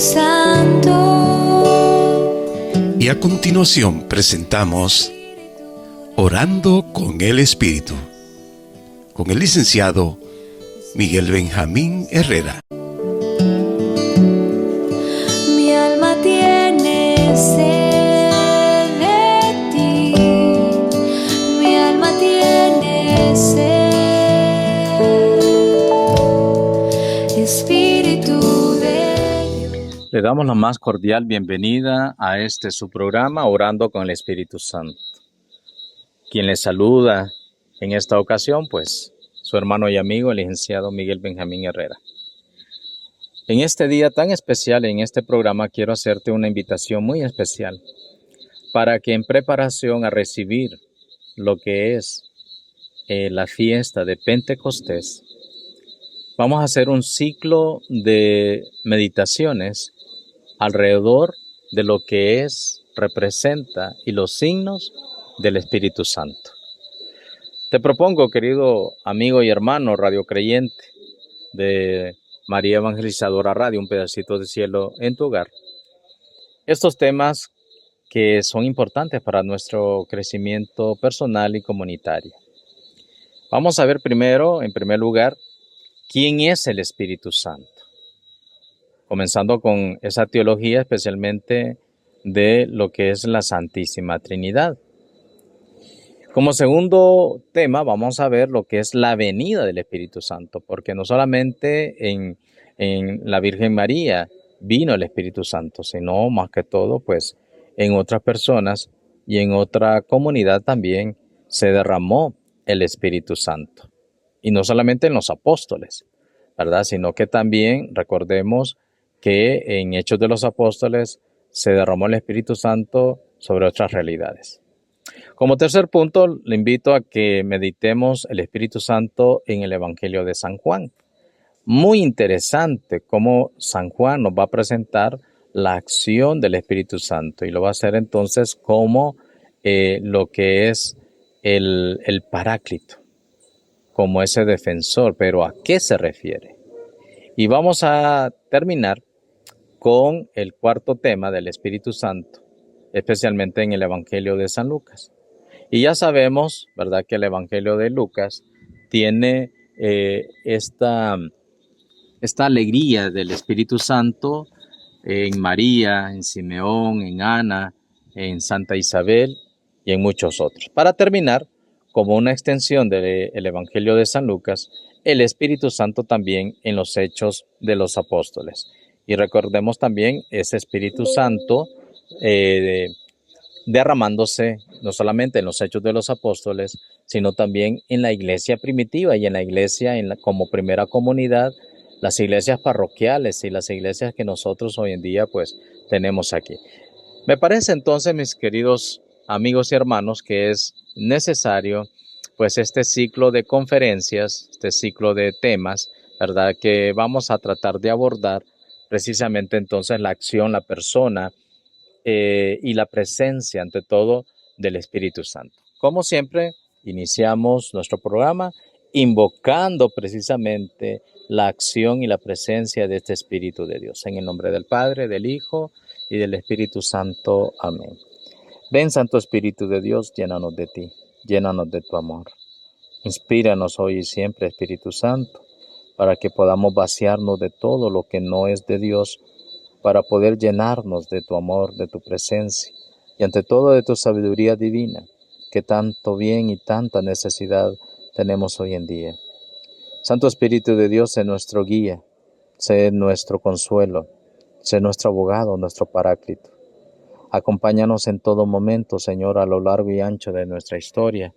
Santo. Y a continuación presentamos Orando con el Espíritu, con el licenciado Miguel Benjamín Herrera. Mi alma tiene sed de ti, mi alma tiene sed, Espíritu de Dios. Le damos la más cordial bienvenida a su programa Orando con el Espíritu Santo. Quien le saluda en esta ocasión, pues, su hermano y amigo, el licenciado Miguel Benjamín Herrera. En este día tan especial, en este programa, quiero hacerte una invitación muy especial para que en preparación a recibir lo que es la fiesta de Pentecostés, vamos a hacer un ciclo de meditaciones alrededor de lo que representa y los signos del Espíritu Santo. Te propongo, querido amigo y hermano radiocreyente de María Evangelizadora Radio, un pedacito de cielo en tu hogar, estos temas que son importantes para nuestro crecimiento personal y comunitario. Vamos a ver primero, en primer lugar, ¿quién es el Espíritu Santo? Comenzando con esa teología, especialmente de lo que es la Santísima Trinidad. Como segundo tema, vamos a ver lo que es la venida del Espíritu Santo, porque no solamente en la Virgen María vino el Espíritu Santo, sino más que todo, pues, en otras personas y en otra comunidad también se derramó el Espíritu Santo. Y no solamente en los apóstoles, ¿verdad? Sino que también recordemos que en Hechos de los Apóstoles se derramó el Espíritu Santo sobre otras realidades. Como tercer punto, le invito a que meditemos el Espíritu Santo en el Evangelio de San Juan. Muy interesante cómo San Juan nos va a presentar la acción del Espíritu Santo y lo va a hacer entonces como lo que es el Paráclito, como ese defensor. Pero ¿a qué se refiere? Y vamos a terminar con el cuarto tema del Espíritu Santo, especialmente en el Evangelio de San Lucas. Y ya sabemos, ¿verdad?, que el Evangelio de Lucas tiene esta alegría del Espíritu Santo en María, en Simeón, en Ana, en Santa Isabel y en muchos otros. Para terminar, como una extensión del Evangelio de San Lucas, el Espíritu Santo también en los Hechos de los Apóstoles. Y recordemos también ese Espíritu Santo derramándose no solamente en los Hechos de los Apóstoles, sino también en la iglesia primitiva y en la iglesia como primera comunidad, las iglesias parroquiales y las iglesias que nosotros hoy en día pues tenemos aquí. Me parece entonces, mis queridos amigos y hermanos, que es necesario pues este ciclo de conferencias, este ciclo de temas, ¿verdad?, que vamos a tratar de abordar precisamente entonces la acción, la persona, y la presencia, ante todo, del Espíritu Santo. Como siempre, iniciamos nuestro programa invocando precisamente la acción y la presencia de este Espíritu de Dios. En el nombre del Padre, del Hijo y del Espíritu Santo. Amén. Ven, Santo Espíritu de Dios, llénanos de ti, llénanos de tu amor. Inspíranos hoy y siempre, Espíritu Santo, para que podamos vaciarnos de todo lo que no es de Dios, para poder llenarnos de tu amor, de tu presencia y ante todo de tu sabiduría divina, que tanto bien y tanta necesidad tenemos hoy en día. Santo Espíritu de Dios, sé nuestro guía, sé nuestro consuelo, sé nuestro abogado, nuestro paráclito. Acompáñanos en todo momento, Señor, a lo largo y ancho de nuestra historia,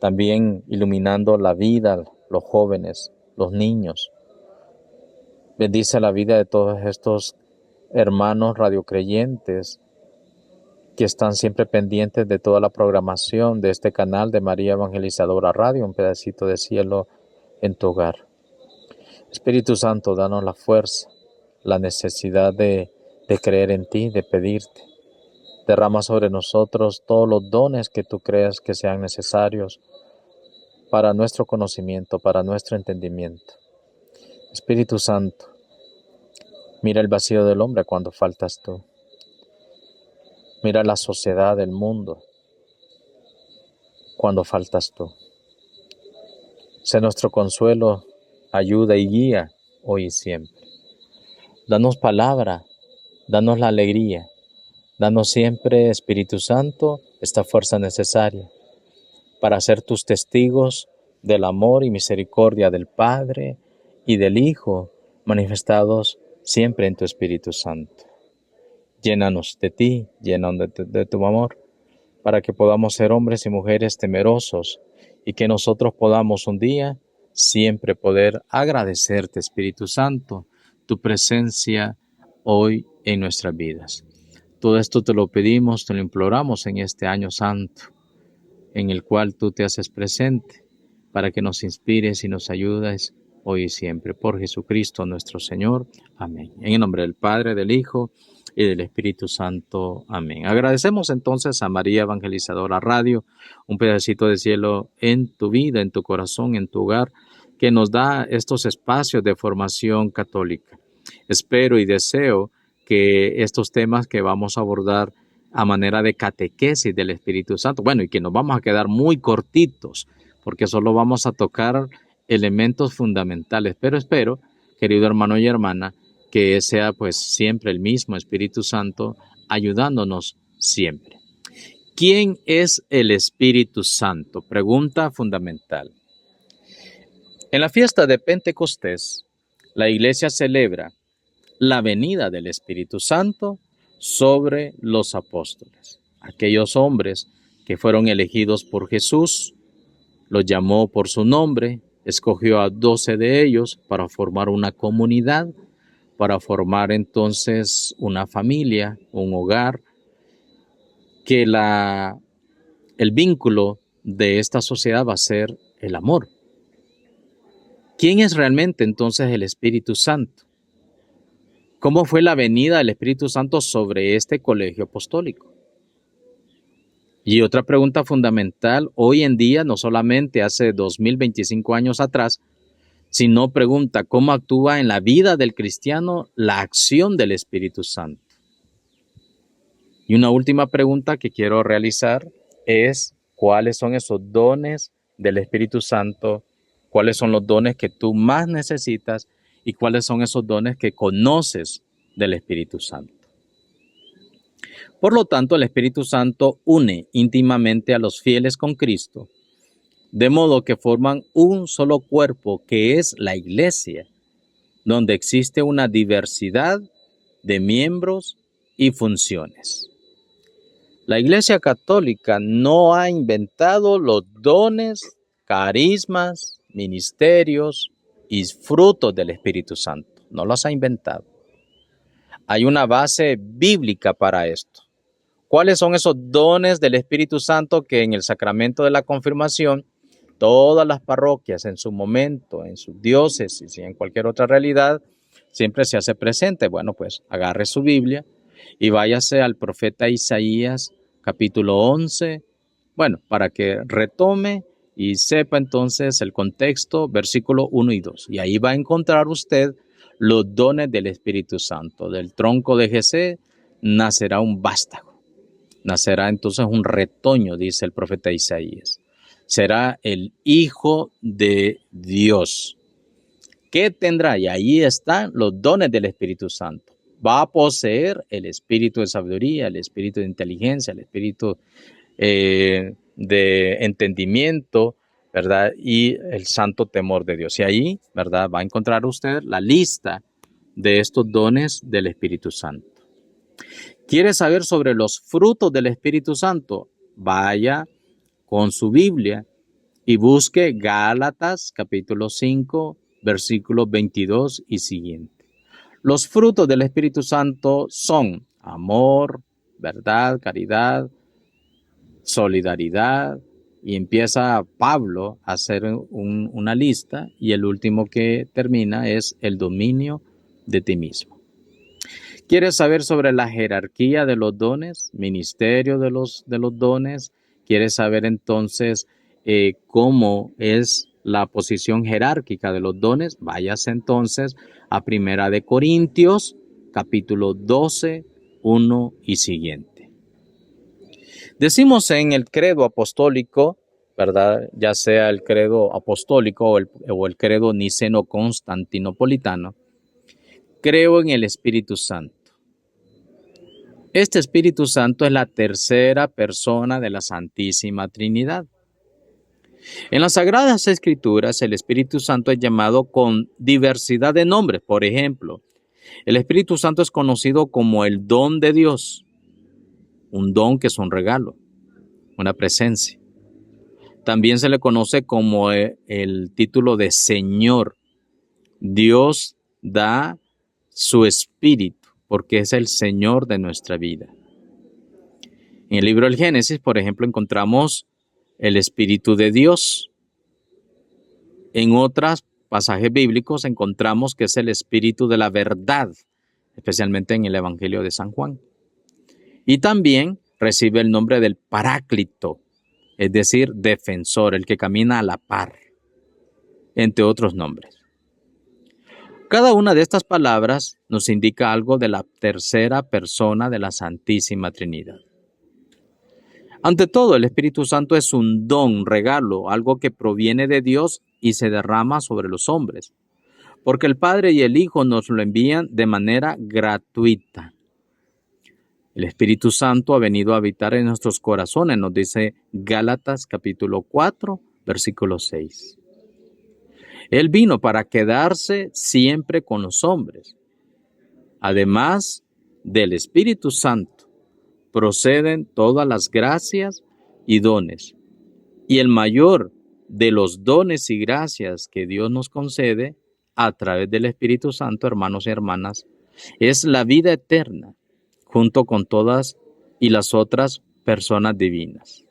también iluminando la vida, los jóvenes, los niños. Bendice la vida de todos estos hermanos radiocreyentes que están siempre pendientes de toda la programación de este canal de María Evangelizadora Radio, un pedacito de cielo en tu hogar. Espíritu Santo, danos la fuerza, la necesidad de creer en ti, de pedirte. Derrama sobre nosotros todos los dones que tú creas que sean necesarios para nuestro conocimiento, para nuestro entendimiento. Espíritu Santo, Mira el vacío del hombre cuando faltas tú. Mira la sociedad del mundo cuando faltas tú. Sé nuestro consuelo, ayuda y guía hoy y siempre. Danos palabra, danos la alegría, danos siempre, Espíritu Santo, esta fuerza necesaria para ser tus testigos del amor y misericordia del Padre y del Hijo, manifestados siempre en tu Espíritu Santo. Llénanos de ti, llénanos de tu amor, para que podamos ser hombres y mujeres temerosos y que nosotros podamos un día siempre poder agradecerte, Espíritu Santo, tu presencia hoy en nuestras vidas. Todo esto te lo pedimos, te lo imploramos en este año santo, en el cual tú te haces presente, para que nos inspires y nos ayudes hoy y siempre. Por Jesucristo nuestro Señor. Amén. En el nombre del Padre, del Hijo y del Espíritu Santo. Amén. Agradecemos entonces a María Evangelizadora Radio, un pedacito de cielo en tu vida, en tu corazón, en tu hogar, que nos da estos espacios de formación católica. Espero y deseo que estos temas que vamos a abordar a manera de catequesis del Espíritu Santo, bueno, y que nos vamos a quedar muy cortitos, porque solo vamos a tocar elementos fundamentales, pero espero, querido hermano y hermana, que sea pues siempre el mismo Espíritu Santo ayudándonos siempre. ¿Quién es el Espíritu Santo? Pregunta fundamental. En la fiesta de Pentecostés, la Iglesia celebra la venida del Espíritu Santo sobre los apóstoles. Aquellos hombres que fueron elegidos por Jesús, los llamó por su nombre, escogió a 12 de ellos para formar una comunidad, para formar entonces una familia, un hogar, que el vínculo de esta sociedad va a ser el amor. ¿Quién es realmente entonces el Espíritu Santo? ¿Cómo fue la venida del Espíritu Santo sobre este colegio apostólico? Y otra pregunta fundamental, hoy en día, no solamente hace 2025 años atrás, sino pregunta cómo actúa en la vida del cristiano la acción del Espíritu Santo. Y una última pregunta que quiero realizar es, ¿cuáles son esos dones del Espíritu Santo? ¿Cuáles son los dones que tú más necesitas? ¿Y cuáles son esos dones que conoces del Espíritu Santo? Por lo tanto, el Espíritu Santo une íntimamente a los fieles con Cristo, de modo que forman un solo cuerpo que es la Iglesia, donde existe una diversidad de miembros y funciones. La Iglesia Católica no ha inventado los dones, carismas, ministerios y frutos del Espíritu Santo. No los ha inventado. Hay una base bíblica para esto. ¿Cuáles son esos dones del Espíritu Santo que en el sacramento de la confirmación todas las parroquias en su momento, en sus diócesis y en cualquier otra realidad siempre se hace presente? Bueno, pues agarre su Biblia y váyase al profeta Isaías capítulo 11, bueno, para que retome y sepa entonces el contexto, versículo 1 y 2. Y ahí va a encontrar usted los dones del Espíritu Santo. Del tronco de Jesé nacerá un vástago. Nacerá entonces un retoño, dice el profeta Isaías. Será el Hijo de Dios. ¿Qué tendrá? Y ahí están los dones del Espíritu Santo. Va a poseer el espíritu de sabiduría, el espíritu de inteligencia, el espíritu de entendimiento, ¿verdad? Y el santo temor de Dios. Y ahí, ¿verdad? Va a encontrar usted la lista de estos dones del Espíritu Santo. ¿Quiere saber sobre los frutos del Espíritu Santo? Vaya con su Biblia y busque Gálatas capítulo 5, versículos 22 y siguiente. Los frutos del Espíritu Santo son amor, verdad, caridad, solidaridad, y empieza Pablo a hacer una lista, y el último que termina es el dominio de ti mismo. ¿Quieres saber sobre la jerarquía de los dones, ministerio de los dones? ¿Quieres saber entonces cómo es la posición jerárquica de los dones? Váyase entonces a Primera de Corintios, capítulo 12, 1 y siguiente. Decimos en el credo apostólico, ¿verdad? Ya sea el credo apostólico o el credo niceno-constantinopolitano, creo en el Espíritu Santo. Este Espíritu Santo es la tercera persona de la Santísima Trinidad. En las Sagradas Escrituras, el Espíritu Santo es llamado con diversidad de nombres. Por ejemplo, el Espíritu Santo es conocido como el don de Dios, un don que es un regalo, una presencia. También se le conoce como el título de Señor. Dios da su Espíritu porque es el Señor de nuestra vida. En el libro del Génesis, por ejemplo, encontramos el Espíritu de Dios. En otros pasajes bíblicos encontramos que es el Espíritu de la verdad, especialmente en el Evangelio de San Juan. Y también recibe el nombre del Paráclito, es decir, defensor, el que camina a la par, entre otros nombres. Cada una de estas palabras nos indica algo de la tercera persona de la Santísima Trinidad. Ante todo, el Espíritu Santo es un don, un regalo, algo que proviene de Dios y se derrama sobre los hombres, porque el Padre y el Hijo nos lo envían de manera gratuita. El Espíritu Santo ha venido a habitar en nuestros corazones, nos dice Gálatas capítulo 4, versículo 6. Él vino para quedarse siempre con los hombres. Además del Espíritu Santo, proceden todas las gracias y dones. Y el mayor de los dones y gracias que Dios nos concede a través del Espíritu Santo, hermanos y hermanas, es la vida eterna, junto con todas y las otras personas divinas.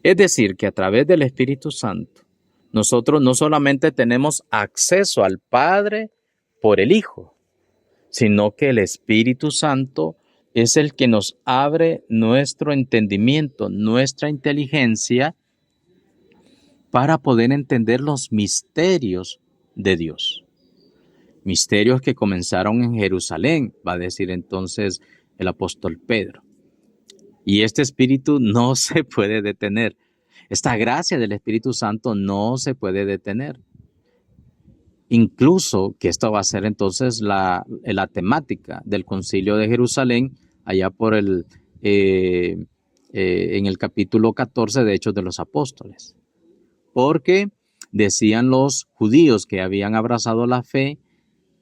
Es decir, que a través del Espíritu Santo, nosotros no solamente tenemos acceso al Padre por el Hijo, sino que el Espíritu Santo es el que nos abre nuestro entendimiento, nuestra inteligencia, para poder entender los misterios de Dios. Misterios que comenzaron en Jerusalén, va a decir entonces el apóstol Pedro. Y este Espíritu no se puede detener. Esta gracia del Espíritu Santo no se puede detener. Incluso que esto va a ser entonces la temática del Concilio de Jerusalén, allá por en el capítulo 14 de Hechos de los Apóstoles. Porque decían los judíos que habían abrazado la fe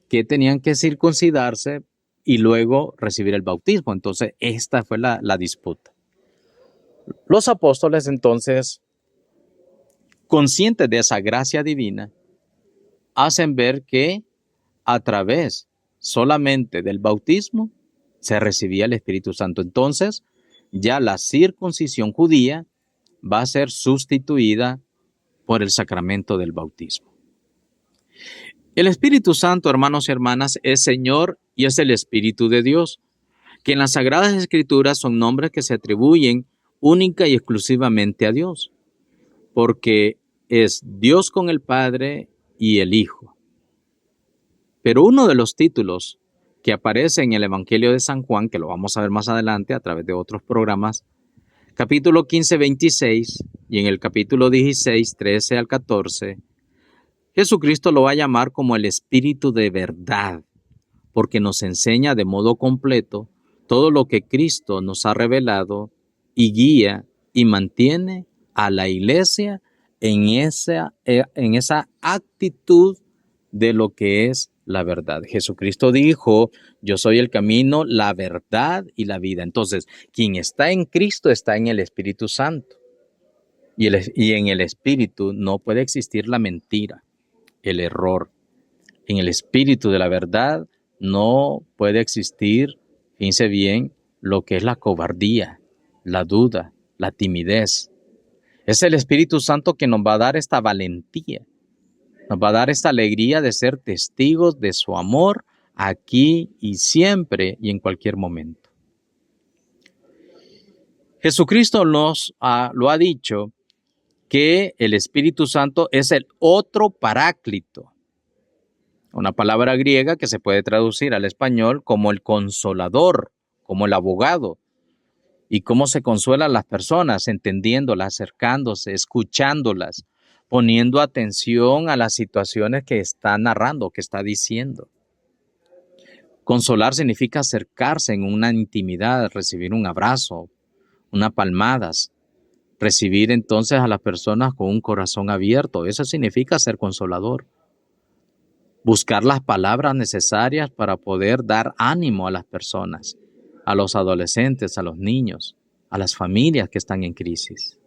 que tenían que circuncidarse y luego recibir el bautismo. Entonces, esta fue la disputa. Los apóstoles entonces, conscientes de esa gracia divina, hacen ver que a través solamente del bautismo se recibía el Espíritu Santo. Entonces, ya la circuncisión judía va a ser sustituida por el sacramento del bautismo. El Espíritu Santo, hermanos y hermanas, es Señor y es el Espíritu de Dios, que en las Sagradas Escrituras son nombres que se atribuyen única y exclusivamente a Dios, porque es Dios con el Padre y el Hijo. Pero uno de los títulos que aparece en el Evangelio de San Juan, que lo vamos a ver más adelante a través de otros programas, capítulo 15, 26, y en el capítulo 16, 13 al 14, Jesucristo lo va a llamar como el Espíritu de verdad, porque nos enseña de modo completo todo lo que Cristo nos ha revelado y guía y mantiene a la iglesia en esa actitud de lo que es la verdad. Jesucristo dijo, yo soy el camino, la verdad y la vida. Entonces, quien está en Cristo está en el Espíritu Santo. Y en el Espíritu no puede existir la mentira, el error. En el Espíritu de la verdad no puede existir, fíjense bien, lo que es la cobardía, la duda, la timidez. Es el Espíritu Santo que nos va a dar esta valentía, nos va a dar esta alegría de ser testigos de su amor aquí y siempre y en cualquier momento. Jesucristo lo ha dicho que el Espíritu Santo es el otro Paráclito. una palabra griega que se puede traducir al español como el consolador, como el abogado. Y cómo se consuela a las personas, entendiéndolas, acercándose, escuchándolas, poniendo atención a las situaciones que está narrando, que está diciendo. Consolar significa acercarse en una intimidad, recibir un abrazo, unas palmadas, recibir entonces a las personas con un corazón abierto. Eso significa ser consolador. Buscar las palabras necesarias para poder dar ánimo a las personas, a los adolescentes, a los niños, a las familias que están en crisis.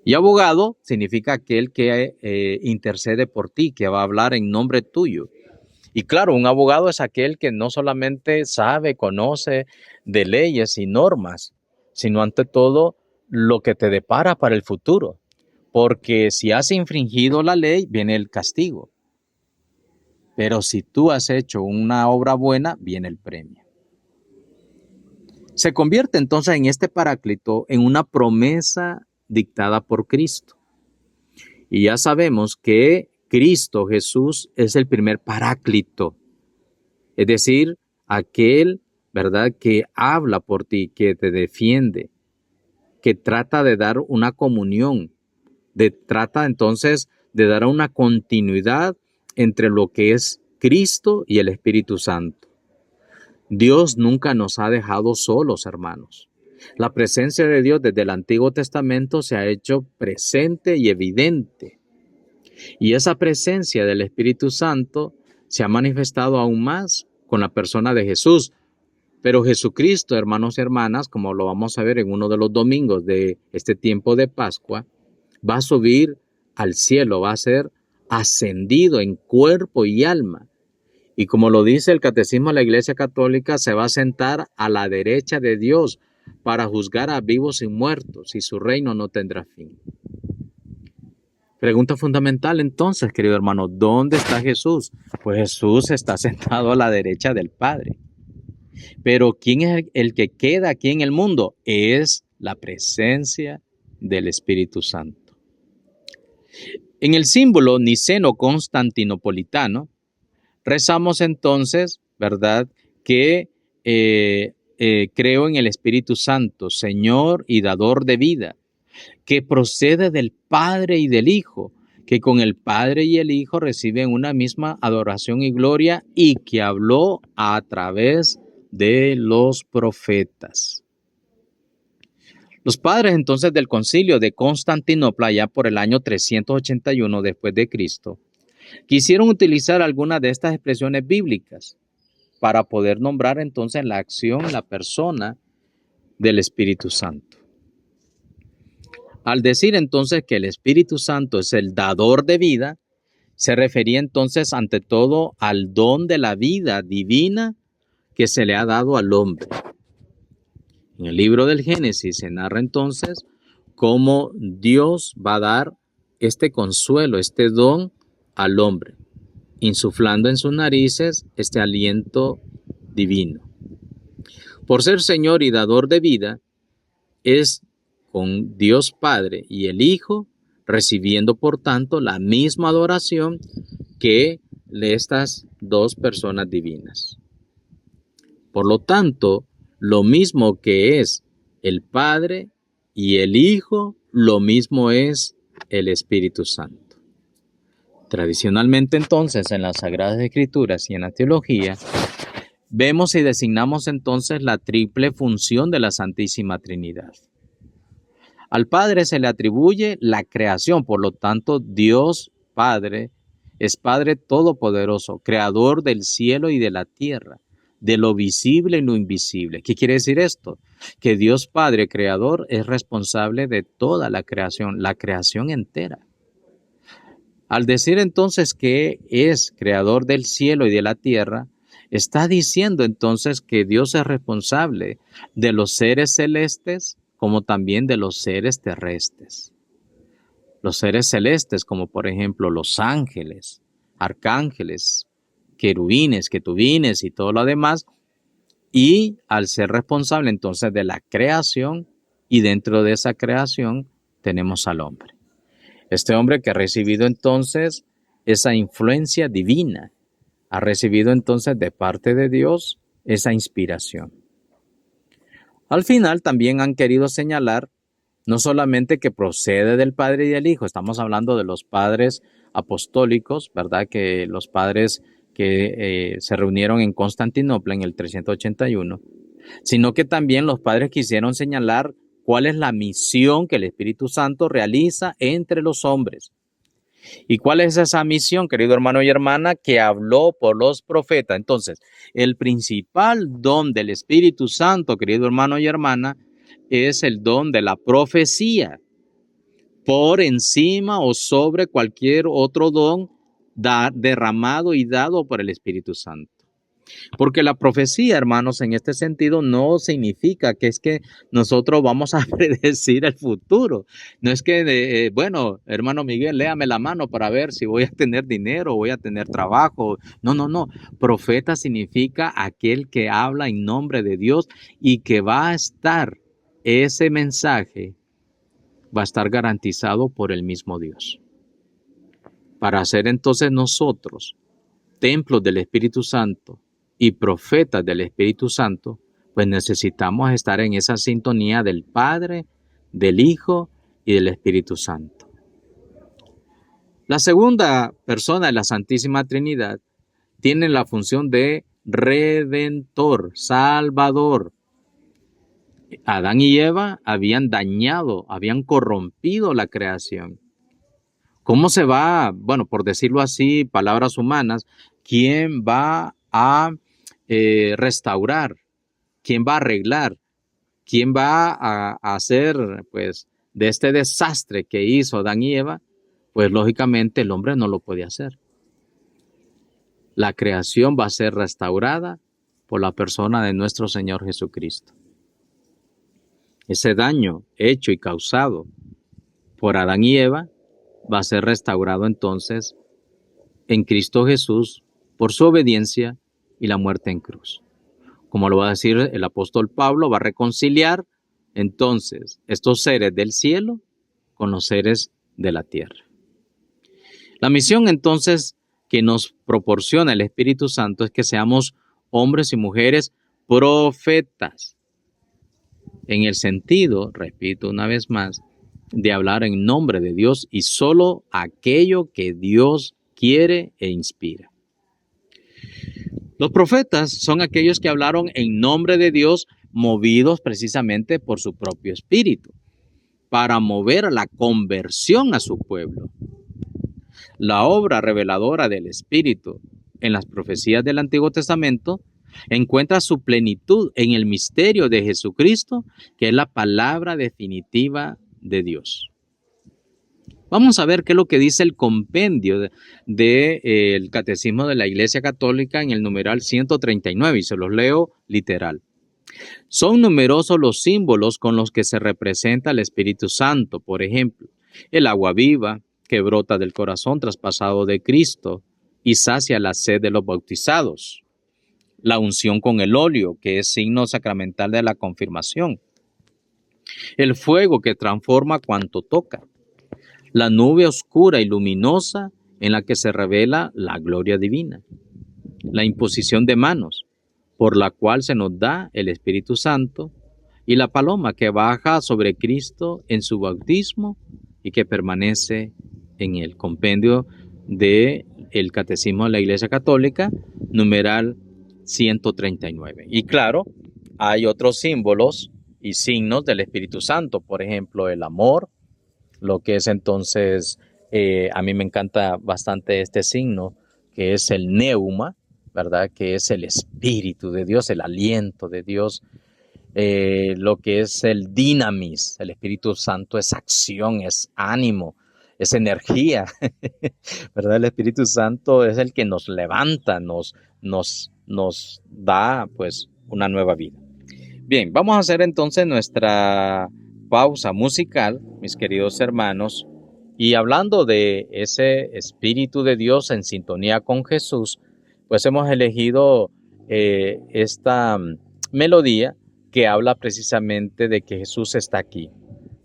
Y abogado significa aquel que intercede por ti, que va a hablar en nombre tuyo. Y claro, un abogado es aquel que no solamente sabe, conoce de leyes y normas, sino ante todo lo que te depara para el futuro. Porque si has infringido la ley, viene el castigo. Pero si tú has hecho una obra buena, viene el premio. Se convierte entonces en este Paráclito en una promesa dictada por Cristo. Y ya sabemos que Cristo Jesús es el primer Paráclito, es decir, aquel, ¿verdad?, que habla por ti, que te defiende, que trata de dar una comunión, trata entonces de dar una continuidad entre lo que es Cristo y el Espíritu Santo. Dios nunca nos ha dejado solos, hermanos. La presencia de Dios desde el Antiguo Testamento se ha hecho presente y evidente. Y esa presencia del Espíritu Santo se ha manifestado aún más con la persona de Jesús. Pero Jesucristo, hermanos y hermanas, como lo vamos a ver en uno de los domingos de este tiempo de Pascua, va a subir al cielo, va a ser ascendido en cuerpo y alma. Y como lo dice el Catecismo de la Iglesia Católica, se va a sentar a la derecha de Dios para juzgar a vivos y muertos, y su reino no tendrá fin. Pregunta fundamental entonces, querido hermano, ¿dónde está Jesús? Pues Jesús está sentado a la derecha del Padre. Pero ¿quién es el que queda aquí en el mundo? Es la presencia del Espíritu Santo. En el símbolo niceno-constantinopolitano, rezamos entonces, ¿verdad?, que creo en el Espíritu Santo, Señor y dador de vida, que procede del Padre y del Hijo, que con el Padre y el Hijo reciben una misma adoración y gloria y que habló a través de los profetas. Los padres entonces del concilio de Constantinopla, ya por el año 381 después de Cristo, quisieron utilizar algunas de estas expresiones bíblicas para poder nombrar entonces la acción, la persona del Espíritu Santo. Al decir entonces que el Espíritu Santo es el dador de vida, se refería entonces ante todo al don de la vida divina que se le ha dado al hombre. En el libro del Génesis se narra entonces cómo Dios va a dar este consuelo, este don al hombre, insuflando en sus narices este aliento divino. Por ser Señor y dador de vida, es con Dios Padre y el Hijo, recibiendo por tanto la misma adoración que de estas dos personas divinas. Por lo tanto, lo mismo que es el Padre y el Hijo, lo mismo es el Espíritu Santo. Tradicionalmente entonces en las Sagradas Escrituras y en la teología, vemos y designamos entonces la triple función de la Santísima Trinidad. Al Padre se le atribuye la creación, por lo tanto Dios Padre es Padre Todopoderoso, Creador del cielo y de la tierra, de lo visible y lo invisible. ¿Qué quiere decir esto? Que Dios Padre Creador es responsable de toda la creación entera. Al decir entonces que es Creador del cielo y de la tierra, está diciendo entonces que Dios es responsable de los seres celestes como también de los seres terrestres. Los seres celestes, como por ejemplo los ángeles, arcángeles, querubines, ketubines y todo lo demás, y al ser responsable entonces de la creación, y dentro de esa creación tenemos al hombre. Este hombre que ha recibido entonces esa influencia divina, ha recibido entonces de parte de Dios esa inspiración. Al final también han querido señalar no solamente que procede del Padre y del Hijo, estamos hablando de los padres apostólicos, ¿verdad? Que los padres que se reunieron en Constantinopla en el 381, sino que también los padres quisieron señalar cuál es la misión que el Espíritu Santo realiza entre los hombres. ¿Y cuál es esa misión, querido hermano y hermana, que habló por los profetas? Entonces, el principal don del Espíritu Santo, querido hermano y hermana, es el don de la profecía, por encima o sobre cualquier otro don derramado y dado por el Espíritu Santo. Porque la profecía, hermanos, en este sentido no significa que es que nosotros vamos a predecir el futuro. No es que, bueno, hermano Miguel, léame la mano para ver si voy a tener dinero, voy a tener trabajo. No. Profeta significa aquel que habla en nombre de Dios y que va a estar, ese mensaje va a estar garantizado por el mismo Dios. Para ser entonces nosotros templos del Espíritu Santo y profetas del Espíritu Santo, pues necesitamos estar en esa sintonía del Padre, del Hijo y del Espíritu Santo. La segunda persona de la Santísima Trinidad tiene la función de redentor, salvador. Adán y Eva habían dañado, habían corrompido la creación. ¿Cómo se va, bueno, por decirlo así, palabras humanas, quién va a restaurar, quién va a arreglar, quién va a hacer, pues, de este desastre que hizo Adán y Eva? Pues lógicamente el hombre no lo puede hacer. La creación va a ser restaurada por la persona de nuestro Señor Jesucristo. Ese daño hecho y causado por Adán y Eva va a ser restaurado entonces en Cristo Jesús por su obediencia y la muerte en cruz. Como lo va a decir el apóstol Pablo, va a reconciliar entonces estos seres del cielo con los seres de la tierra. La misión entonces que nos proporciona el Espíritu Santo es que seamos hombres y mujeres profetas, en el sentido, repito una vez más, de hablar en nombre de Dios y solo aquello que Dios quiere e inspira. Los profetas son aquellos que hablaron en nombre de Dios, movidos precisamente por su propio espíritu, para mover la conversión a su pueblo. La obra reveladora del Espíritu en las profecías del Antiguo Testamento encuentra su plenitud en el misterio de Jesucristo, que es la palabra definitiva de Dios. Vamos a ver qué es lo que dice el compendio del Catecismo de la Iglesia Católica en el numeral 139, y se los leo literal. Son numerosos los símbolos con los que se representa el Espíritu Santo, por ejemplo, el agua viva que brota del corazón traspasado de Cristo y sacia la sed de los bautizados, la unción con el óleo, que es signo sacramental de la confirmación, el fuego que transforma cuanto toca, la nube oscura y luminosa en la que se revela la gloria divina, la imposición de manos, por la cual se nos da el Espíritu Santo, y la paloma que baja sobre Cristo en su bautismo y que permanece en el compendio del Catecismo de la Iglesia Católica, numeral 139. Y claro, hay otros símbolos y signos del Espíritu Santo, por ejemplo, el amor, lo que es entonces, a mí me encanta bastante este signo, que es el neuma, ¿verdad? Que es el Espíritu de Dios, el aliento de Dios. Lo que es el dinamis, el Espíritu Santo es acción, es ánimo, es energía, ¿verdad? El Espíritu Santo es el que nos levanta, nos da pues una nueva vida. Bien, vamos a hacer entonces nuestra pausa musical, mis queridos hermanos, y hablando de ese Espíritu de Dios en sintonía con Jesús, pues hemos elegido esta melodía que habla precisamente de que Jesús está aquí.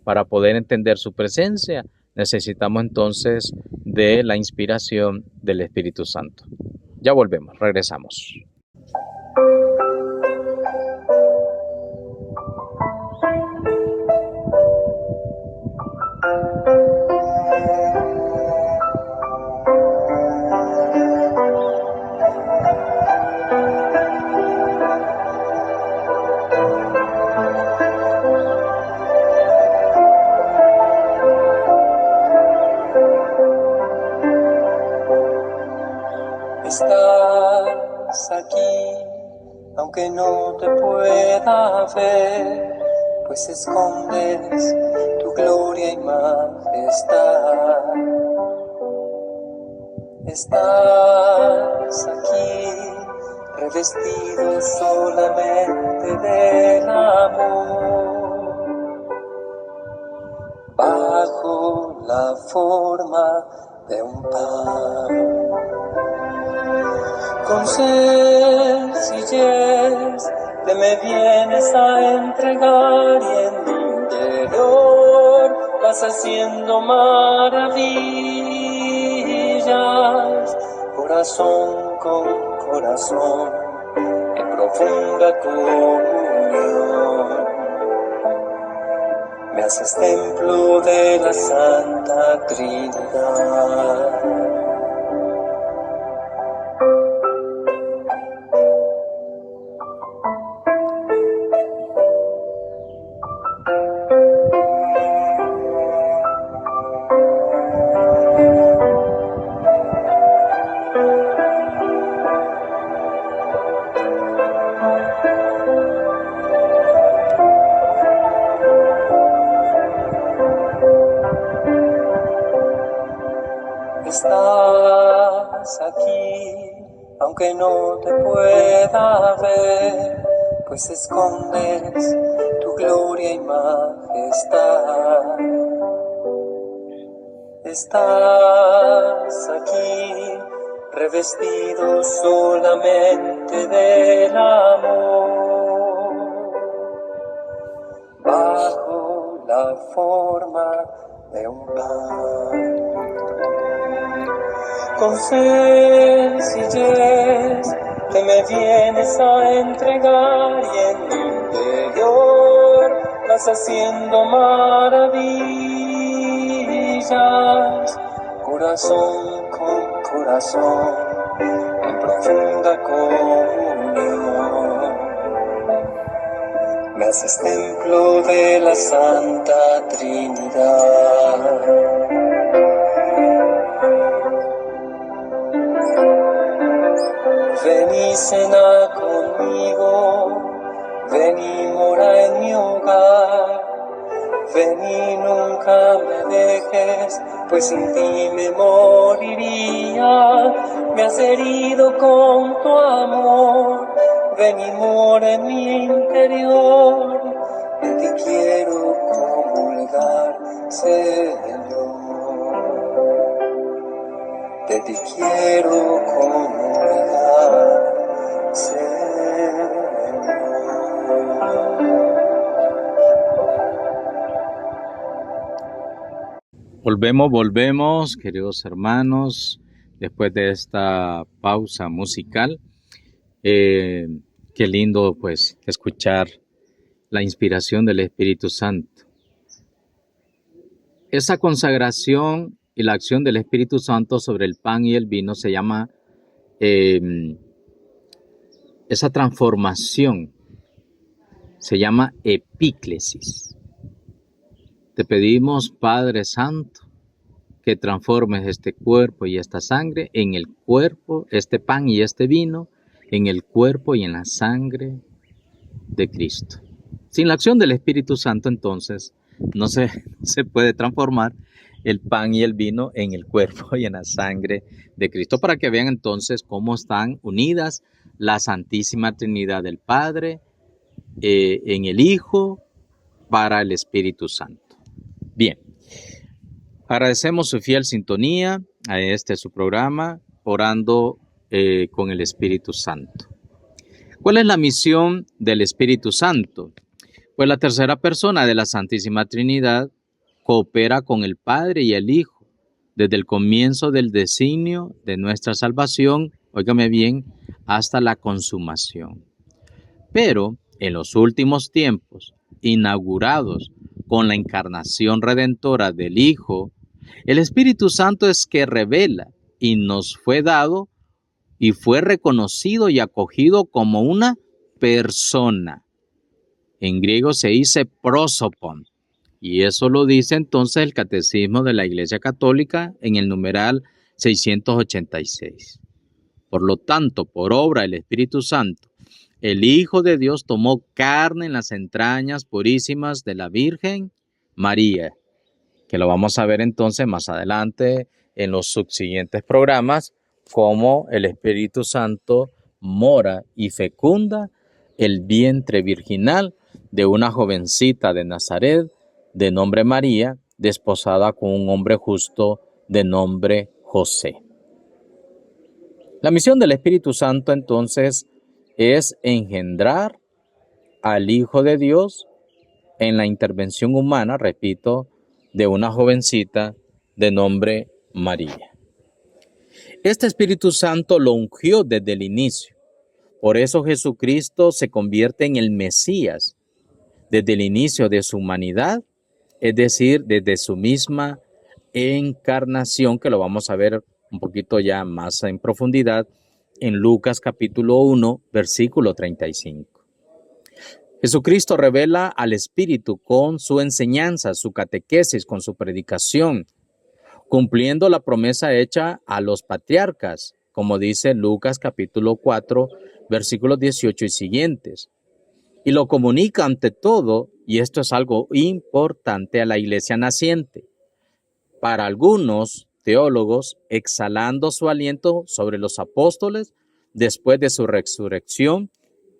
Para poder entender su presencia, necesitamos entonces de la inspiración del Espíritu Santo. Ya volvemos, regresamos. Estás aquí, aunque no te pueda ver, pues escondes tu gloria y majestad. Estás aquí, revestido solamente del amor, bajo la forma de un pan. Con sencillez te me vienes a entregar y en mi interior vas haciendo maravillas, corazón con corazón, en profunda comunión. Me haces templo de la Santa Trinidad. Estás aquí, aunque no te pueda ver, pues escondes tu gloria y majestad. Estás aquí, revestido solamente del amor, bajo la forma de un pan. Con sencillez te me vienes a entregar y en mi interior vas haciendo maravillas, corazón con corazón, en profunda comunión. Me haces templo de la Santa Trinidad. Ven y cena conmigo, ven y mora en mi hogar, ven y nunca me dejes, pues sin ti me moriría. Me has herido con tu amor, ven y mora en mi interior, de ti quiero comulgar, Señor. De ti quiero comulgar, Señor. Volvemos, queridos hermanos, después de esta pausa musical. Qué lindo, pues, escuchar la inspiración del Espíritu Santo. Esa consagración y la acción del Espíritu Santo sobre el pan y el vino se llama, esa transformación se llama epíclesis. Te pedimos, Padre Santo, que transformes este cuerpo y esta sangre en el cuerpo, este pan y este vino, en el cuerpo y en la sangre de Cristo. Sin la acción del Espíritu Santo, entonces, no se puede transformar el pan y el vino en el cuerpo y en la sangre de Cristo, para que vean entonces cómo están unidas la Santísima Trinidad del Padre en el Hijo para el Espíritu Santo. Bien, agradecemos su fiel sintonía a su programa, Orando con el Espíritu Santo. ¿Cuál es la misión del Espíritu Santo? Pues la tercera persona de la Santísima Trinidad coopera con el Padre y el Hijo desde el comienzo del designio de nuestra salvación óigame bien, hasta la consumación. Pero en los últimos tiempos, inaugurados con la encarnación redentora del Hijo, el Espíritu Santo es que revela y nos fue dado y fue reconocido y acogido como una persona. En griego se dice prosopon, y eso lo dice entonces el Catecismo de la Iglesia Católica en el numeral 686. Por lo tanto, por obra del Espíritu Santo, el Hijo de Dios tomó carne en las entrañas purísimas de la Virgen María, que lo vamos a ver entonces más adelante en los subsiguientes programas, cómo el Espíritu Santo mora y fecunda el vientre virginal de una jovencita de Nazaret de nombre María, desposada con un hombre justo de nombre José. La misión del Espíritu Santo entonces es engendrar al Hijo de Dios en la intervención humana, repito, de una jovencita de nombre María. Este Espíritu Santo lo ungió desde el inicio. Por eso Jesucristo se convierte en el Mesías desde el inicio de su humanidad, es decir, desde su misma encarnación, que lo vamos a ver un poquito ya más en profundidad en Lucas capítulo 1, versículo 35. Jesucristo revela al Espíritu con su enseñanza, su catequesis, con su predicación, cumpliendo la promesa hecha a los patriarcas, como dice Lucas capítulo 4, versículos 18 y siguientes. Y lo comunica ante todo, y esto es algo importante, a la iglesia naciente. Para algunos teólogos, exhalando su aliento sobre los apóstoles después de su resurrección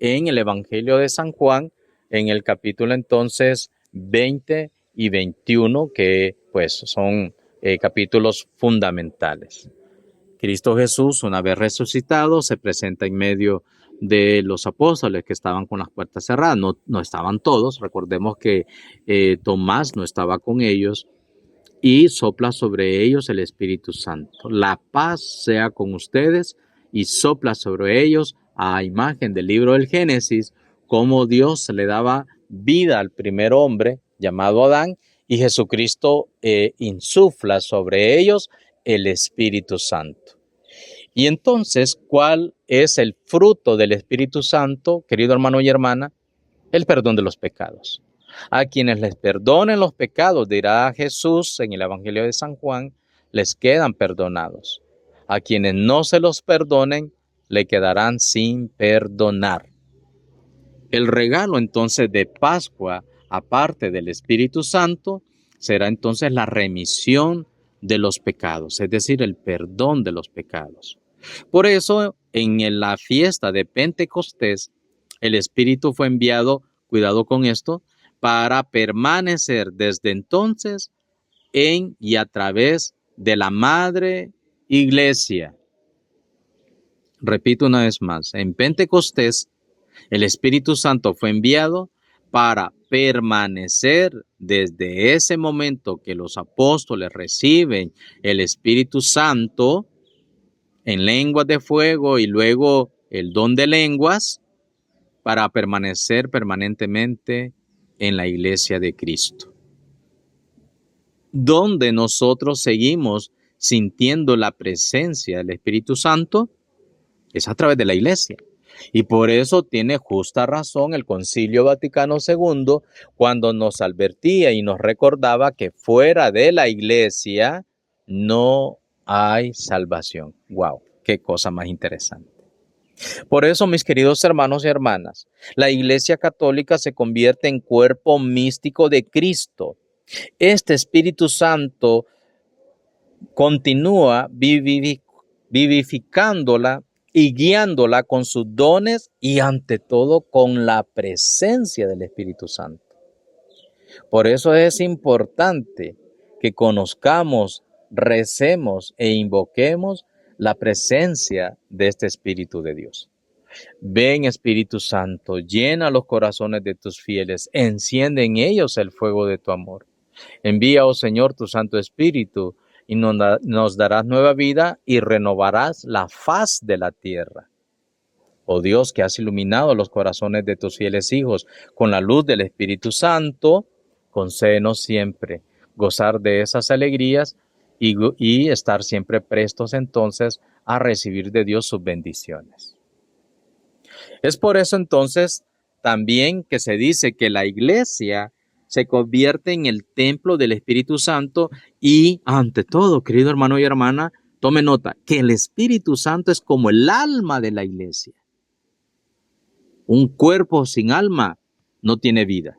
en el Evangelio de San Juan, en el capítulo entonces 20 y 21, que pues son capítulos fundamentales. Cristo Jesús, una vez resucitado, se presenta en medio de los apóstoles que estaban con las puertas cerradas. No estaban todos, recordemos que Tomás no estaba con ellos, y sopla sobre ellos el Espíritu Santo. La paz sea con ustedes, y sopla sobre ellos, a imagen del libro del Génesis, cómo Dios le daba vida al primer hombre llamado Adán, y Jesucristo insufla sobre ellos el Espíritu Santo. Y entonces, ¿cuál es el fruto del Espíritu Santo, querido hermano y hermana? El perdón de los pecados. A quienes les perdonen los pecados, dirá Jesús en el Evangelio de San Juan, les quedan perdonados. A quienes no se los perdonen, le quedarán sin perdonar. El regalo entonces de Pascua, aparte del Espíritu Santo, será entonces la remisión de los pecados, es decir, el perdón de los pecados. Por eso, en la fiesta de Pentecostés, el Espíritu fue enviado, cuidado con esto, para permanecer desde entonces en y a través de la Madre Iglesia. Repito una vez más, en Pentecostés el Espíritu Santo fue enviado para permanecer desde ese momento que los apóstoles reciben el Espíritu Santo en lenguas de fuego y luego el don de lenguas, para permanecer permanentemente en la iglesia de Cristo, donde nosotros seguimos sintiendo la presencia del Espíritu Santo, es a través de la iglesia. Y por eso tiene justa razón el Concilio Vaticano II cuando nos advertía y nos recordaba que fuera de la iglesia no hay salvación. ¡Wow! ¡Qué cosa más interesante! Por eso, mis queridos hermanos y hermanas, la Iglesia Católica se convierte en cuerpo místico de Cristo. Este Espíritu Santo continúa vivificándola y guiándola con sus dones y ante todo con la presencia del Espíritu Santo. Por eso es importante que conozcamos, recemos e invoquemos la presencia de este Espíritu de Dios. Ven, Espíritu Santo, llena los corazones de tus fieles, enciende en ellos el fuego de tu amor. Envía, oh Señor, tu Santo Espíritu, y nos darás nueva vida y renovarás la faz de la tierra. Oh Dios, que has iluminado los corazones de tus fieles hijos con la luz del Espíritu Santo, concédenos siempre gozar de esas alegrías y estar siempre prestos entonces a recibir de Dios sus bendiciones. Es por eso entonces también que se dice que la iglesia se convierte en el templo del Espíritu Santo y ante todo, querido hermano y hermana, tome nota, que el Espíritu Santo es como el alma de la iglesia. Un cuerpo sin alma no tiene vida.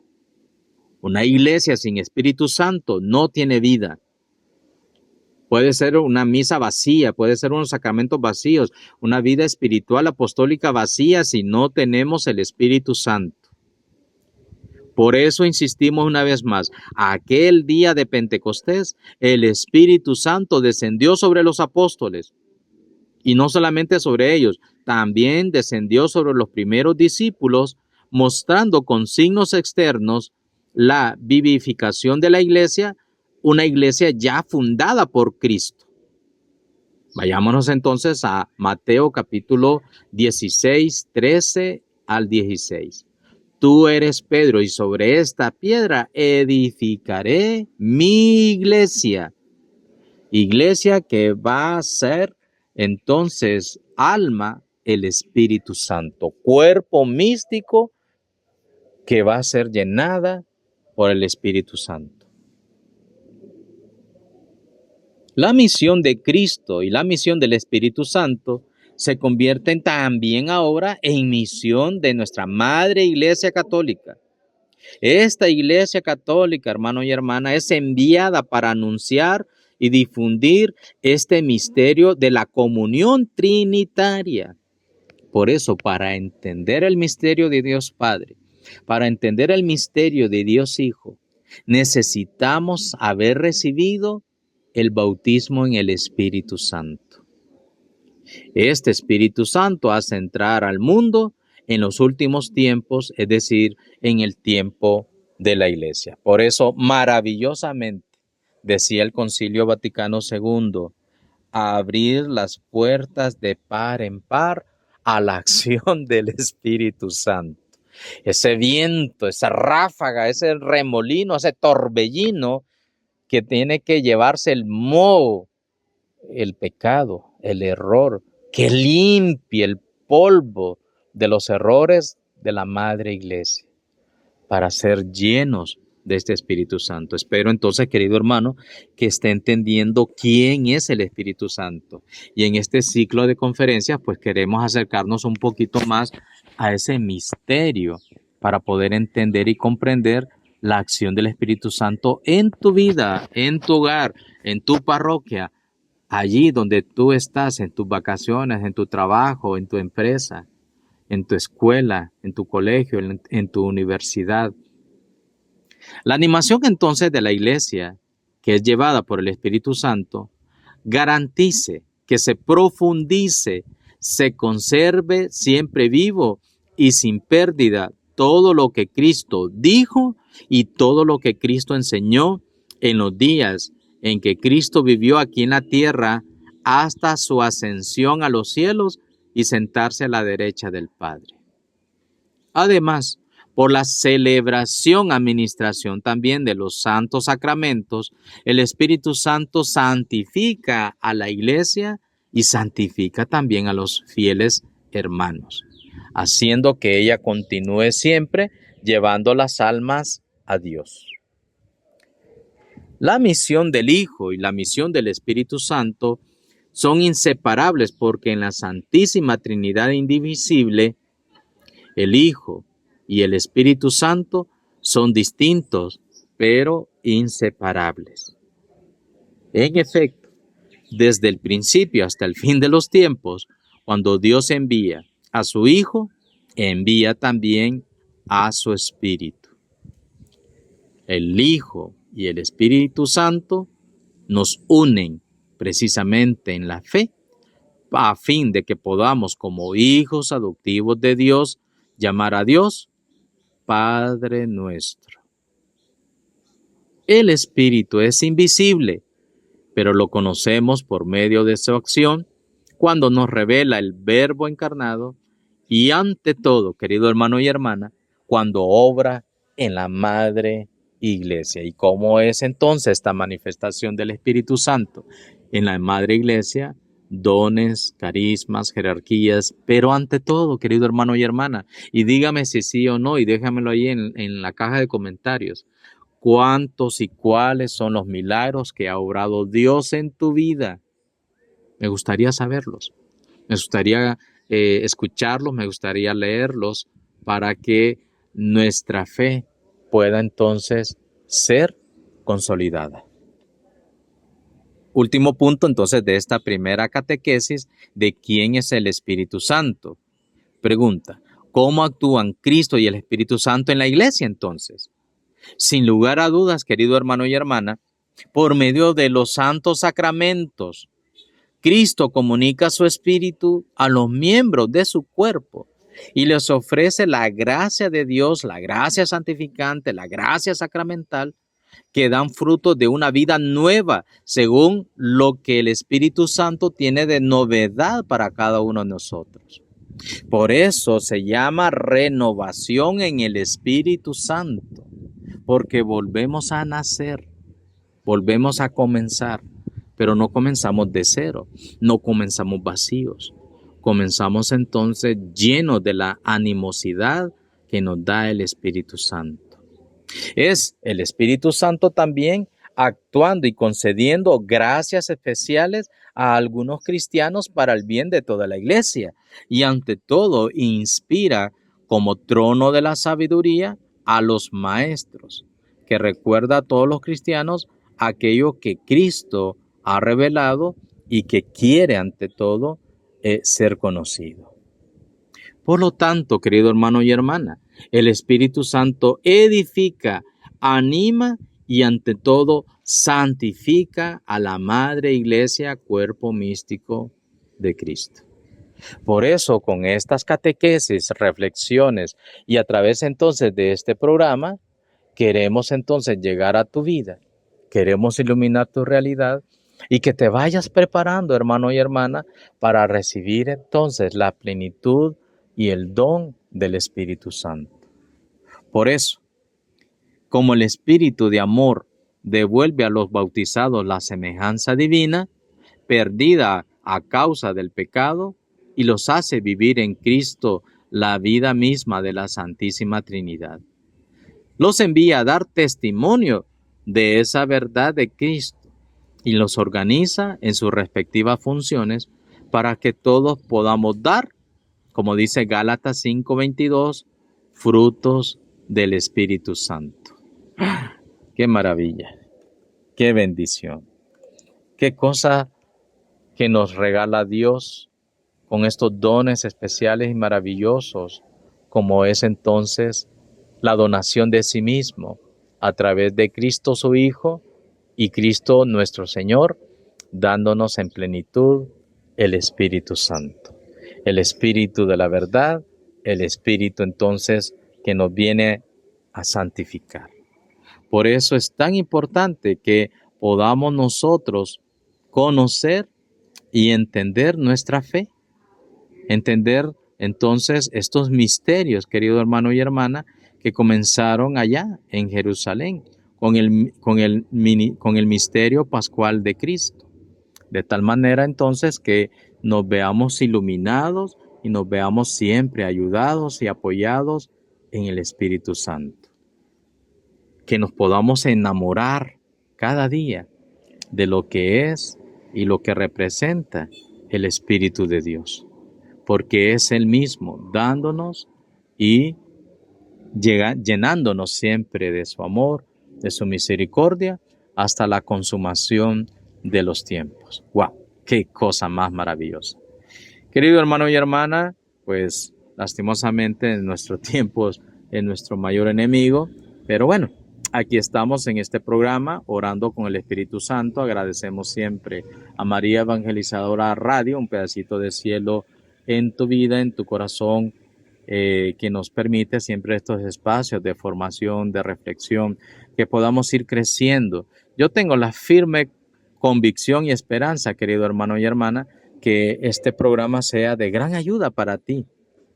Una iglesia sin Espíritu Santo no tiene vida. Puede ser una misa vacía, puede ser unos sacramentos vacíos, una vida espiritual apostólica vacía si no tenemos el Espíritu Santo. Por eso insistimos una vez más, aquel día de Pentecostés, el Espíritu Santo descendió sobre los apóstoles. Y no solamente sobre ellos, también descendió sobre los primeros discípulos, mostrando con signos externos la vivificación de la iglesia, una iglesia ya fundada por Cristo. Vayámonos entonces a Mateo capítulo 16, 13 al 16. Tú eres Pedro y sobre esta piedra edificaré mi iglesia. Iglesia que va a ser entonces alma, el Espíritu Santo. Cuerpo místico que va a ser llenada por el Espíritu Santo. La misión de Cristo y la misión del Espíritu Santo se convierten también ahora en misión de nuestra Madre Iglesia Católica. Esta Iglesia Católica, hermano y hermana, es enviada para anunciar y difundir este misterio de la comunión trinitaria. Por eso, para entender el misterio de Dios Padre, para entender el misterio de Dios Hijo, necesitamos haber recibido el bautismo en el Espíritu Santo. Este Espíritu Santo hace entrar al mundo en los últimos tiempos, es decir, en el tiempo de la iglesia. Por eso, maravillosamente, decía el Concilio Vaticano II, abrir las puertas de par en par a la acción del Espíritu Santo. Ese viento, esa ráfaga, ese remolino, ese torbellino que tiene que llevarse el moho, el pecado, el error, que limpie el polvo de los errores de la Madre Iglesia para ser llenos de este Espíritu Santo. Espero entonces, querido hermano, que esté entendiendo quién es el Espíritu Santo. Y en este ciclo de conferencias, pues queremos acercarnos un poquito más a ese misterio para poder entender y comprender la acción del Espíritu Santo en tu vida, en tu hogar, en tu parroquia, allí donde tú estás, en tus vacaciones, en tu trabajo, en tu empresa, en tu escuela, en tu colegio, en tu universidad. La animación entonces de la iglesia, que es llevada por el Espíritu Santo, garantice que se profundice, se conserve siempre vivo y sin pérdida todo lo que Cristo dijo y todo lo que Cristo enseñó en los días en que Cristo vivió aquí en la tierra hasta su ascensión a los cielos y sentarse a la derecha del Padre. Además, por la celebración, administración también de los santos sacramentos, el Espíritu Santo santifica a la iglesia y santifica también a los fieles hermanos, haciendo que ella continúe siempre llevando las almas a Dios. La misión del Hijo y la misión del Espíritu Santo son inseparables porque en la Santísima Trinidad indivisible, el Hijo y el Espíritu Santo son distintos, pero inseparables. En efecto, desde el principio hasta el fin de los tiempos, cuando Dios envía a su Hijo, envía también a su Espíritu. El Hijo y el Espíritu Santo nos unen precisamente en la fe, a fin de que podamos, como hijos adoptivos de Dios, llamar a Dios Padre nuestro. El Espíritu es invisible, pero lo conocemos por medio de su acción cuando nos revela el Verbo encarnado y ante todo, querido hermano y hermana, cuando obra en la Madre Iglesia. ¿Y cómo es entonces esta manifestación del Espíritu Santo? En la Madre Iglesia, dones, carismas, jerarquías, pero ante todo, querido hermano y hermana, y dígame si sí o no, y déjamelo ahí en la caja de comentarios, ¿cuántos y cuáles son los milagros que ha obrado Dios en tu vida? Me gustaría saberlos, me gustaría escucharlos, me gustaría leerlos para que nuestra fe pueda entonces ser consolidada. Último punto entonces de esta primera catequesis de quién es el Espíritu Santo. Pregunta, ¿cómo actúan Cristo y el Espíritu Santo en la iglesia entonces? Sin lugar a dudas, querido hermano y hermana, por medio de los santos sacramentos, Cristo comunica su Espíritu a los miembros de su cuerpo y les ofrece la gracia de Dios, la gracia santificante, la gracia sacramental, que dan fruto de una vida nueva, según lo que el Espíritu Santo tiene de novedad para cada uno de nosotros. Por eso se llama renovación en el Espíritu Santo, porque volvemos a nacer, volvemos a comenzar, pero no comenzamos de cero, no comenzamos vacíos, comenzamos entonces llenos de la animosidad que nos da el Espíritu Santo. Es el Espíritu Santo también actuando y concediendo gracias especiales a algunos cristianos para el bien de toda la iglesia. Y ante todo inspira como trono de la sabiduría a los maestros, que recuerda a todos los cristianos aquello que Cristo ha revelado y que quiere ante todo ser conocido. Por lo tanto, querido hermano y hermana, el Espíritu Santo edifica, anima y ante todo santifica a la Madre Iglesia, cuerpo místico de Cristo. Por eso, con estas catequesis, reflexiones y a través entonces de este programa, queremos entonces llegar a tu vida, queremos iluminar tu realidad y que te vayas preparando, hermano y hermana, para recibir entonces la plenitud y el don del Espíritu Santo. Por eso, como el Espíritu de amor devuelve a los bautizados la semejanza divina, perdida a causa del pecado, y los hace vivir en Cristo la vida misma de la Santísima Trinidad. Los envía a dar testimonio de esa verdad de Cristo y los organiza en sus respectivas funciones para que todos podamos dar, como dice Gálatas 5:22, frutos del Espíritu Santo. ¡Qué maravilla! ¡Qué bendición! ¡Qué cosa que nos regala Dios con estos dones especiales y maravillosos, como es entonces la donación de sí mismo a través de Cristo su Hijo y Cristo nuestro Señor, dándonos en plenitud el Espíritu Santo. El Espíritu de la verdad, el Espíritu entonces que nos viene a santificar. Por eso es tan importante que podamos nosotros conocer y entender nuestra fe. Entender entonces estos misterios, querido hermano y hermana, que comenzaron allá en Jerusalén con el misterio pascual de Cristo. De tal manera entonces que nos veamos iluminados y nos veamos siempre ayudados y apoyados en el Espíritu Santo. Que nos podamos enamorar cada día de lo que es y lo que representa el Espíritu de Dios. Porque es Él mismo dándonos y llenándonos siempre de su amor, de su misericordia, hasta la consumación de los tiempos. ¡Wow! ¡Qué cosa más maravillosa! Querido hermano y hermana, pues lastimosamente nuestro tiempo es nuestro mayor enemigo, pero bueno, aquí estamos en este programa orando con el Espíritu Santo. Agradecemos siempre a María Evangelizadora Radio, un pedacito de cielo en tu vida, en tu corazón, que nos permite siempre estos espacios de formación, de reflexión, que podamos ir creciendo. Yo tengo la firme convicción y esperanza, querido hermano y hermana, que este programa sea de gran ayuda para ti.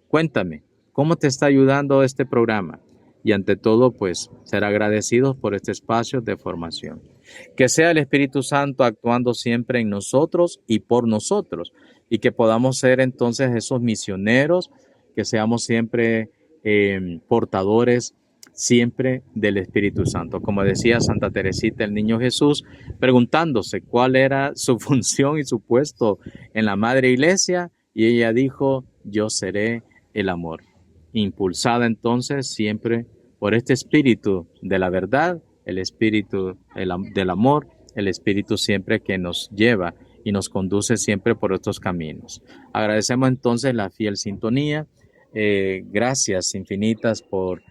Cuéntame, ¿cómo te está ayudando este programa? Y ante todo, pues, ser agradecidos por este espacio de formación. Que sea el Espíritu Santo actuando siempre en nosotros y por nosotros, y que podamos ser entonces esos misioneros, que seamos siempre portadores siempre del Espíritu Santo. Como decía Santa Teresita, el Niño Jesús, preguntándose cuál era su función y su puesto en la Madre Iglesia, y ella dijo, yo seré el amor. Impulsada entonces siempre por este espíritu de la verdad, el espíritu del amor, el espíritu siempre que nos lleva y nos conduce siempre por estos caminos. Agradecemos entonces la fiel sintonía. Gracias infinitas por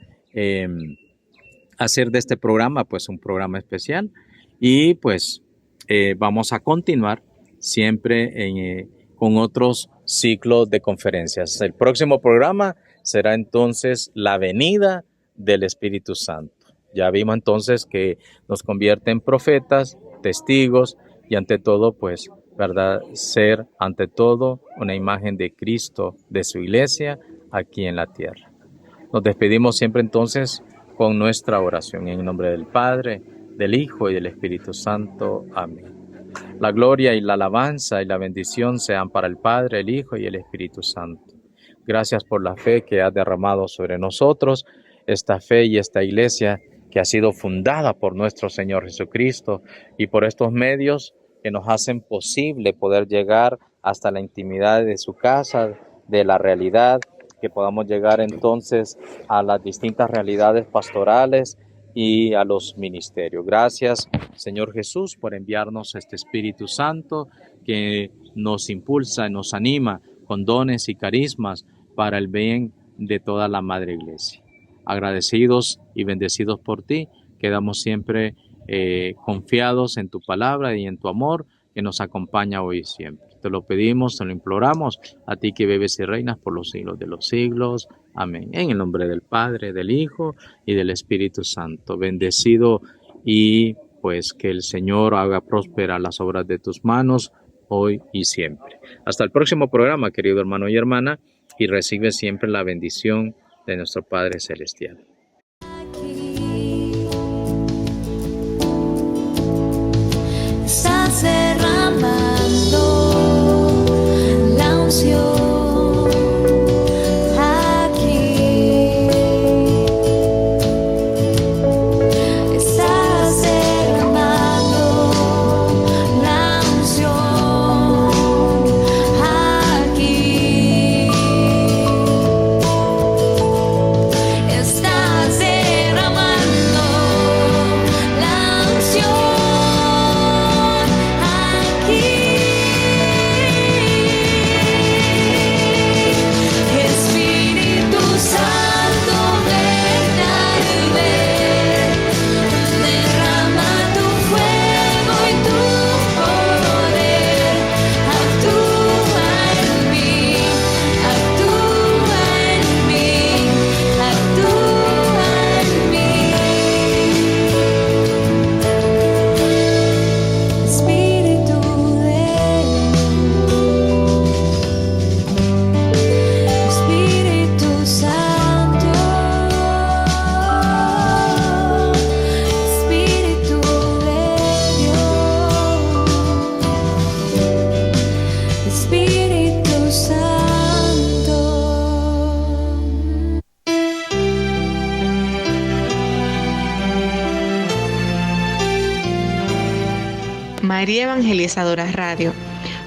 hacer de este programa pues un programa especial, y pues vamos a continuar siempre con otros ciclos de conferencias. El próximo programa será entonces la venida del Espíritu Santo. Ya vimos entonces que nos convierte en profetas, testigos y ante todo pues, ¿verdad? Ser ante todo una imagen de Cristo, de su iglesia aquí en la tierra. Nos despedimos siempre entonces con nuestra oración en el nombre del Padre, del Hijo y del Espíritu Santo. Amén. La gloria y la alabanza y la bendición sean para el Padre, el Hijo y el Espíritu Santo. Gracias por la fe que has derramado sobre nosotros, esta fe y esta iglesia que ha sido fundada por nuestro Señor Jesucristo, y por estos medios que nos hacen posible poder llegar hasta la intimidad de su casa, de la realidad, que podamos llegar entonces a las distintas realidades pastorales y a los ministerios. Gracias, Señor Jesús, por enviarnos este Espíritu Santo que nos impulsa y nos anima con dones y carismas para el bien de toda la Madre Iglesia. Agradecidos y bendecidos por ti, quedamos siempre confiados en tu palabra y en tu amor que nos acompaña hoy y siempre. Te lo pedimos, te lo imploramos, a ti que vives y reinas por los siglos de los siglos. Amén. En el nombre del Padre, del Hijo y del Espíritu Santo. Bendecido, y pues que el Señor haga próspera las obras de tus manos hoy y siempre. Hasta el próximo programa, querido hermano y hermana, y recibe siempre la bendición de nuestro Padre Celestial. Estás derramando la unción. María Evangelizadora Radio,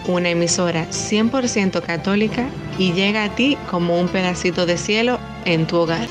una emisora 100% católica, y llega a ti como un pedacito de cielo en tu hogar.